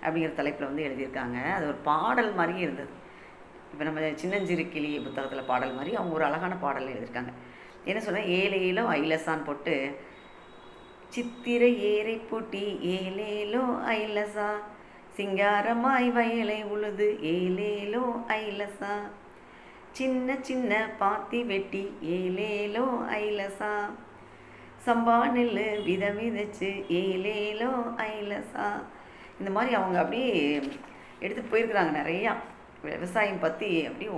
அப்படிங்கிற தலைப்பில் வந்து எழுதியிருக்காங்க. அது ஒரு பாடல் மாதிரியே இருந்தது. இப்போ நம்ம சின்னஞ்சிறு கிளி புத்தகத்தில் பாடல் மாதிரி அவங்க ஒரு அழகான பாடல் எழுதியிருக்காங்க. என்ன சொன்னால், ஏலேலோ ஐலசான்னு போட்டு, சித்திரை ஏரை பூட்டி ஏலேலோ ஐலசா, சிங்காரமாய் வயலை உழுது ஏலேலோ ஐலசா, சின்ன சின்ன பாத்தி வெட்டி ஏலேலோ ஐலசா, சம்பா நெல் விதைச்சு ஏலேலோ ஐலசா. இந்த மாதிரி அவங்க அப்படியே எடுத்துகிட்டு போயிருக்கிறாங்க நிறையா விவசாயம் பற்றி. அப்படியே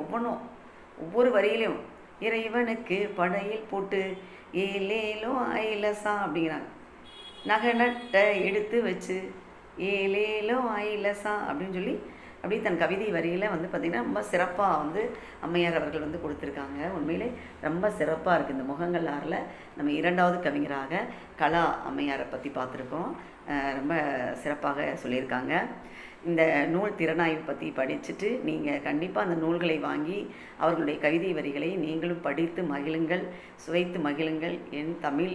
ஒவ்வொரு வரியிலையும் இறைவனுக்கு படையில் போட்டு ஏலேலோ ஐலசா அப்படிங்கிறாங்க. நகை நட்டை எடுத்து வச்சு ஏலேலோ ஐலசா அப்படின்னு சொல்லி அப்படியே தன் கவிதை வரியில் வந்து பார்த்திங்கன்னா ரொம்ப சிறப்பாக வந்து அம்மையார் அவர்கள் வந்து கொடுத்துருக்காங்க. உண்மையிலே ரொம்ப சிறப்பாக இருக்குது. இந்த முகங்கள் ஆறில் நம்ம 2வது கவிஞராக கலா அம்மையாரை பற்றி பார்த்துருக்கோம். ரொம்ப சிறப்பாக சொல்லியிருக்காங்க. இந்த நூல் திறனாய்வு பற்றி படிச்சுட்டு நீங்கள் கண்டிப்பாக அந்த நூல்களை வாங்கி அவர்களுடைய கவிதை வரிகளை நீங்களும் படித்து மகிழுங்கள், சுவைத்து மகிழுங்கள். என் தமிழ்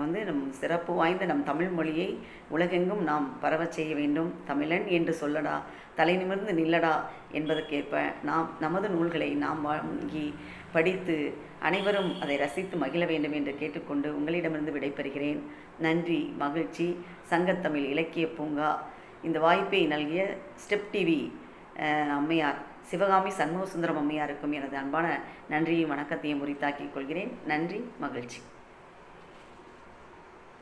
வந்து நம் சிறப்பு வாய்ந்த நம் தமிழ் மொழியை உலகெங்கும் நாம் பரவச் செய்ய வேண்டும். தமிழன் என்று சொல்லடா, தலை நிமிர்ந்து நில்லடா என்பதற்கேற்ப நாம் நமது நூல்களை நாம் வாங்கி படித்து அனைவரும் அதை ரசித்து மகிழ வேண்டும் என்று கேட்டுக்கொண்டு உங்களிடமிருந்து விடைபெறுகிறேன். நன்றி, மகிழ்ச்சி. சங்கத்தமிழ் இலக்கிய பூங்கா இந்த வாய்ப்பை நல்கிய ஸ்டெப் டிவி அம்மையார் சிவகாமி சண்முகசுந்தரம் அம்மையாருக்கும் எனது அன்பான நன்றியும் வணக்கத்தையும் உரித்தாக்கிக் கொள்கிறேன். நன்றி, மகிழ்ச்சி.